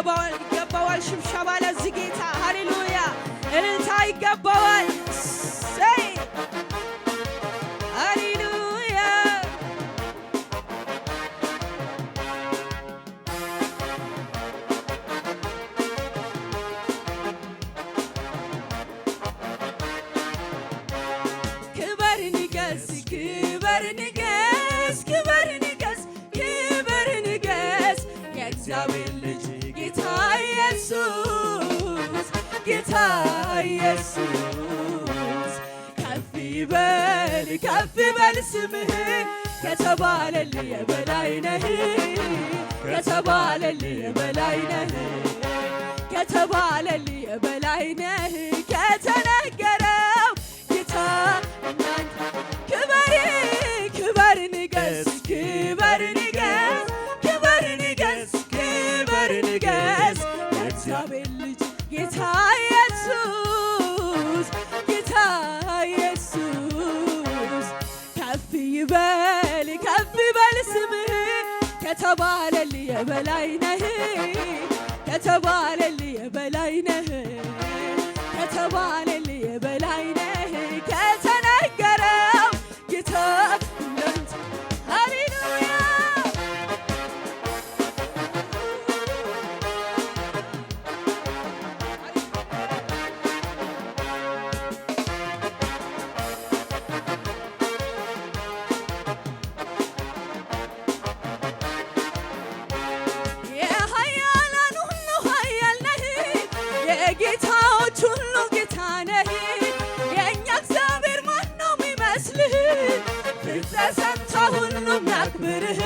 ይገባዋል ይገባዋል ሽብሸባ ለዚህ ጌታ ሃሌሉያ እልልታ ይገባዋል ሰይ ሃሌሉያ ክበር ንገስ ክበር ንገስ ክበር ንገስ ክበር ንገስ የእግዚአብሔር ልጅ ጌታ ኢየሱስ ጌታ ኢየሱስ ከፍ ይበል ስምህ ከተባለልህ በላይ ነህ ከተባለልህ በላይ ነህ ከተባለልህ በላይ ነህ ከተነገረው ጌታ ክበር ክበር ንገስ ክበር ንገስ ክበር ንገስ ክበር ንገስ የእግዚአብሔር ልጅ ጌታ ኢየሱስ ጌታ ኢየሱስ ከፍ ይበል ስምህ ከተባለልህ በላይ ነህ ከተባለልህ በላይ ነህ ከተባለልህ በላይ ነህ ከተነገረው ጌታ ሃሌሉያ የኃያላን ሁሉ ኃያል ነህ የጌታዎች ሁሉ ጌታ ነህ የእኛ እግዚአብሔር ማነው የሚመስልህ ፍጥረት ሰምቶ ሁሉም ያክብርህ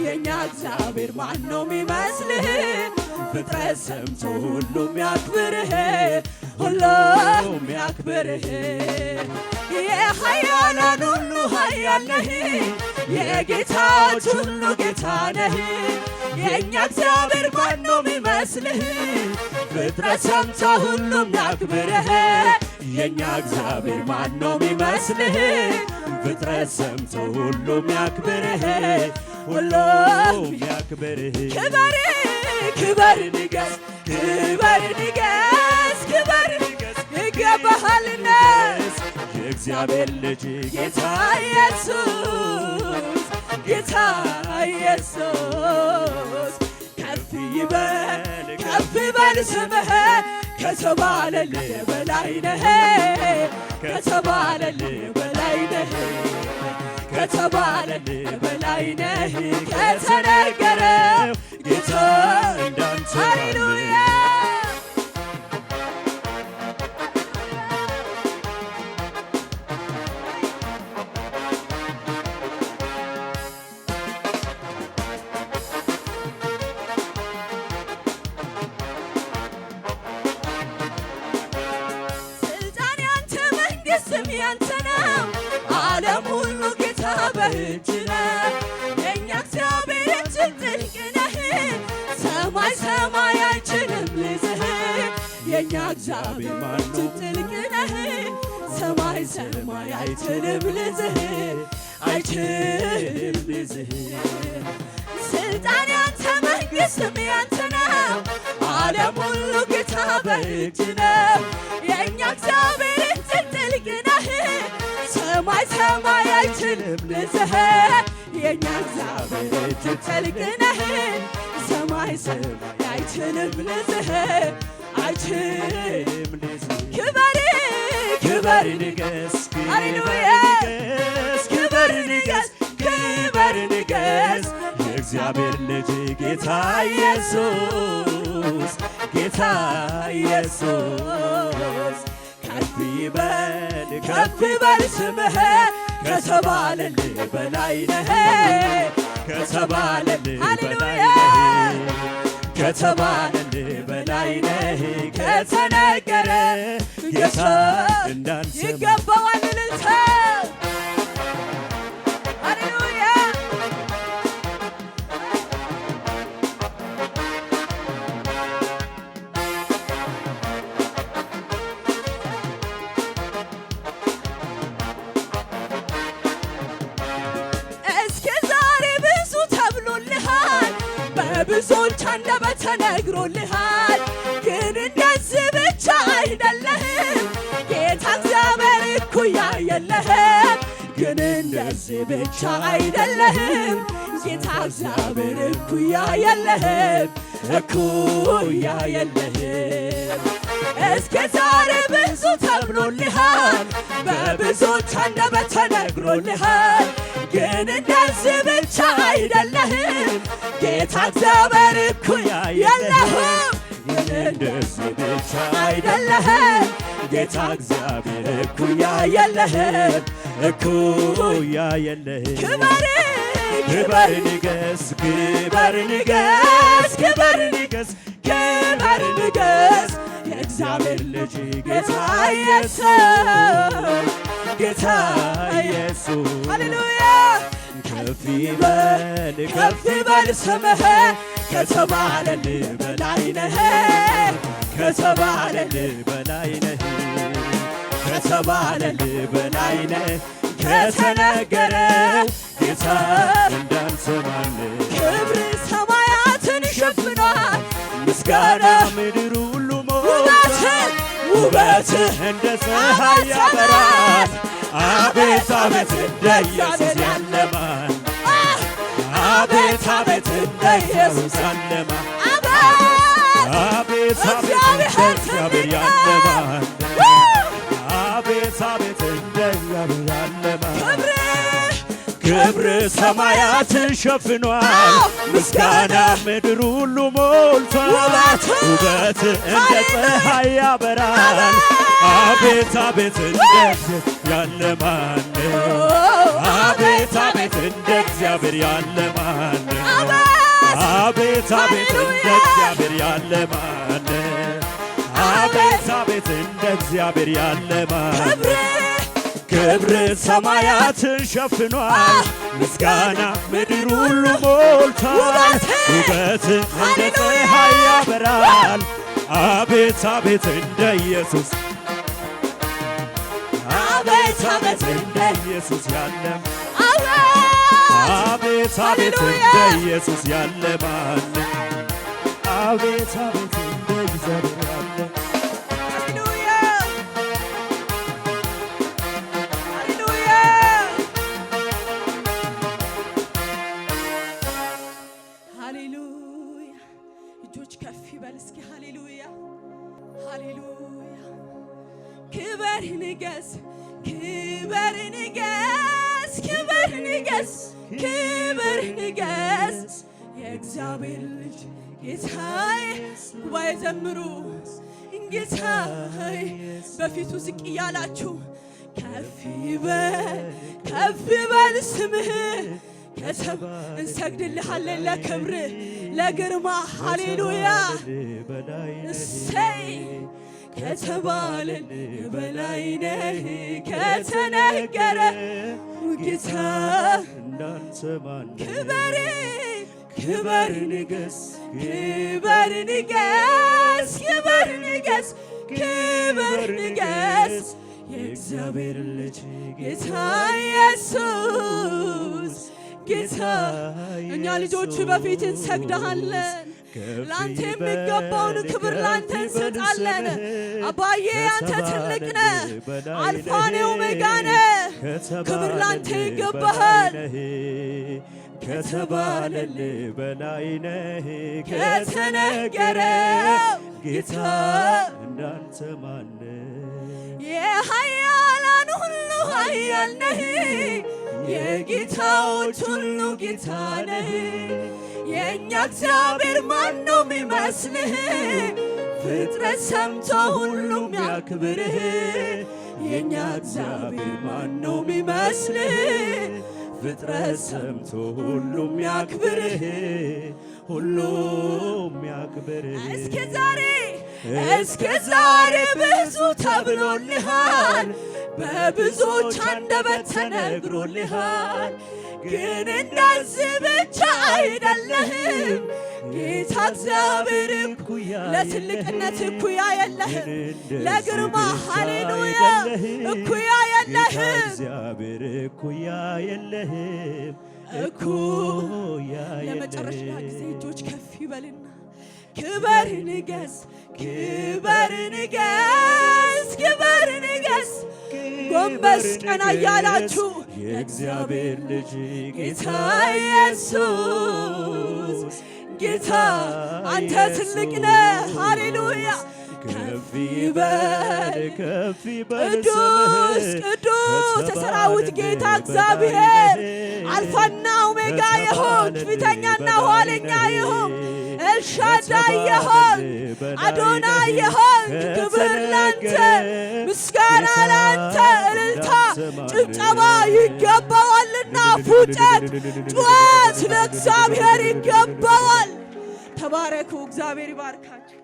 የእኛ እግዚአብሔር ማነው የሚመስልህ ፍጥረት ሰምቶ ሁሉም ያክብርህ ሁሉም ያክብርህ የኃያላን ሁሉ ኃያል ነህ የጌታዎች ሁሉ ጌታ ነህ የእኛ እግዚአብሔር ማነው የሚመስልህ ፍጥረት ሰምቶ ሁሉም ያክብርህ የእኛ እግዚአብሔር ማነው የሚመስልህ ፍጥረት ሰምቶ ሁሉም ያክብርህ ሁሉም ያክብርህ ክበር ንገስ ክበር ንገስ ክበር ንገስ ይገባሃልና የእግዚአብሔር ልጅ ጌታ ኢየሱስ ጌታ ኢየሱስ ከፍ ይበል ስምህ ከተባለልህ በላይ ነህ ከተባለልህ በላይ ነህ ከተባለልህ በላይ ነህ ከተነገረው ጌታ እንዳንተ ሃሌሉያ ስልጣን ያንተ መንግስትም ያንተ ነው ዓለም ሁሉ ጌታ በእጅ ነው የእኛ እግዚአብሔር እጅግ ጥልቅ ነህ ሰማይ ሰማይ አይችልም ልዝህ የእኛ እግዚአብሔር ማነው ጥልቅ ነህ ሰማይ ሰማይ አይችልም ልዝህ አይችልም ልዝህ ስልጣን ያንተ መንግስትም ያንተ ነው ዓለም ሁሉ ጌታ በእጅ ነው የእኛ እግዚአብሔር እጅግ ጥልቅ ነህ ሰማይ ሰማይ አይችልም ልዝህ የእኛ እግዚአብሔር እጅግ ጥልቅ ነህ ሰማይ ሰማይ አይችልም ልዝህ አይችልም ልዝህ ክበር ንገስ ሃሌሉያ ክበር ንገስ ክበር ንገስ የእግዚአብሔር ልጅ ጌታ ኢየሱስ ጌታ ኢየሱስ ከፍ ይበል ስምህ ከተባለልህ በላይ ነህ ከተባለልህ በላይ ነህ ከተባለልህ በላይ ነህ ከተነገረ ጌታ እንዳንተ ይገባዋል እልልታ ሃሌሉያ ብዙዎች አንዳ አንደበት ተነግሮልሃል። ግን እንደዚህ ብቻ አይደለህም ጌታ እግዚአብሔር እኩያ የለህም። ግን እንደዚህ ብቻ አይደለህም ጌታ እግዚአብሔር እኩያ የለህም። እኩያ የለህም። እስከ ዛሬ ብዙ ተብሎልሃል በብዙዎች አንደበት ተነግሮልሃል። ግን እንደዚህ ብቻ አይደለህም ጌታ እግዚአብሔር እኩያ የለህም። ግን እንደዚህ ብቻ አይደለህም ጌታ እግዚአብሔር እኩያ የለህም። እኩያ የለህም። ክበር ንገስ ክበር ንገስ ክበር ንገስ ክበር ንገስ የእግዚአብሔር ልጅ ጌታ ኢየሱስ ጌታ ኢየሱስ ሃሌሉያ። ከፍ ይበል ስምህ ከተባለልህ በላይ ነህ ከተባለልህ በላይ ነህ ከተባለልህ በላይ ነህ ከተነገረው ጌታ እንዳንተ ማን ክብር ሰማያትን ሸፍኗል ምስጋና ምድር ሁሉ ሞልቷል ውበትህ እንደ ፀሐይ ያበራል አቤት አቤት እንደ ኢየሱስ ያለ ማን አቤት አቤት እንደ ኢየሱስ ያለ ማን አቤት አቤት እንደ እግዚአብሔር ያለ ማን አቤት አቤት እንደ እግዚአብሔር ያለ ማን ክብር ሰማያትን ሸፍኗል ምስጋና ምድር ሁሉ ሞልቷል ውበት እንደ ፀሐይ ያበራል አቤት አቤት እንደ እግዚአብሔር ያለ ማን አቤት አቤት እንደ እግዚአብሔር ያለ ማን አቤት አቤት እንደ እግዚአብሔር ያለ ማን አቤት አቤት እንደ እግዚአብሔር ያለ ማን ክብር ሰማያትን ሸፍኗል ምስጋና ምድር ሁሉ ሞልቷል ውበት እንደ ፀሐይ ያበራል አቤት አቤት እንደ ኢየሱስ አቤት አቤት እንደ ኢየሱስ ያለ አቤት አቤት እንደ ኢየሱስ ያለ ማን አቤት አቤት እንደ እግዚአብሔር ያለ ክበር ንገስ ክበር ንገስ ክበር ንገስ ክበር ንገስ የእግዚአብሔር ልጅ ጌታዬ ጉባኤ ዘምሩ ጌታዬ በፊቱ ዝቅ እያላችሁ ከፍ ይበል ስምህ እንሰግድልሃለን ለክብር ለግርማ ሃሌሉያ እሰይ ከተባለን በላይ ነህ ከተነገረ ጌታ እንዳንተ ማን ክበር ንገስ ክበር ንገስ ክበር ንገስ ክበር ንገስ የእግዚአብሔር ልጅ ጌታ ኢየሱስ ጌታ እኛ ልጆቹ በፊት እንሰግድሃለን ላንተ የሚገባውን ክብር ላንተ እንሰጣለን አባዬ አንተ ትልቅ ነህ አልፋ ነህ ኦሜጋ ነህ ክብር ላንተ ይገባሃል ከተባለልህ በላይ ነህ ከተነገረው ጌታ እንዳንተ ማን የኃያላን ሁሉ ኃያል ነህ የጌታዎች ሁሉ ጌታ ነህ የእኛ እግዚአብሔር ማን ነው የሚመስልህ ፍጥረት ሰምቶ ሁሉም ያክብርህ የእኛ እግዚአብሔር ማን ነው የሚመስልህ ፍጥረት ሰምቶ ሁሉም ያክብርህ ሁሉም ያክብርህ እስከ ዛሬ ብዙ ተብሎልሃል በብዙዎች አንደበት ተነግሮልሃል ግን እንደዚህ ብቻ አይደለህም ጌታ እግዚአብሔር እኩያ ለትልቅነት እኩያ የለህም ለግርማ ሃሌሉያ እኩያ የለህም እግዚአብሔር እኩያ የለህም እኩያ የለህም ለመጨረሻ ጊዜ እጆች ከፍ ይበልና ክበር ንገስ ክበር ንገስ ክበር ንገስ ጎንበስ ቀና እያላችሁ የእግዚአብሔር ልጅ ጌታ ኢየሱስ ጌታ አንተ ትልቅ ነህ ሃሌሉያ ከፍ ይበል ቅዱስ ቅዱስ የሰራዊት ጌታ እግዚአብሔር አልፋና ኦሜጋ የሆንክ ፊተኛና ኋለኛ የሆንክ ኤልሻዳይ የሆንክ አዶናይ የሆንክ ክብር ላንተ ምስጋና ላንተ እልልታ ጭብጨባ ይገባዋልና ፉጨት ጩኸት ለእግዚአብሔር ይገባዋል። ተባረኩ። እግዚአብሔር ይባርካችሁ።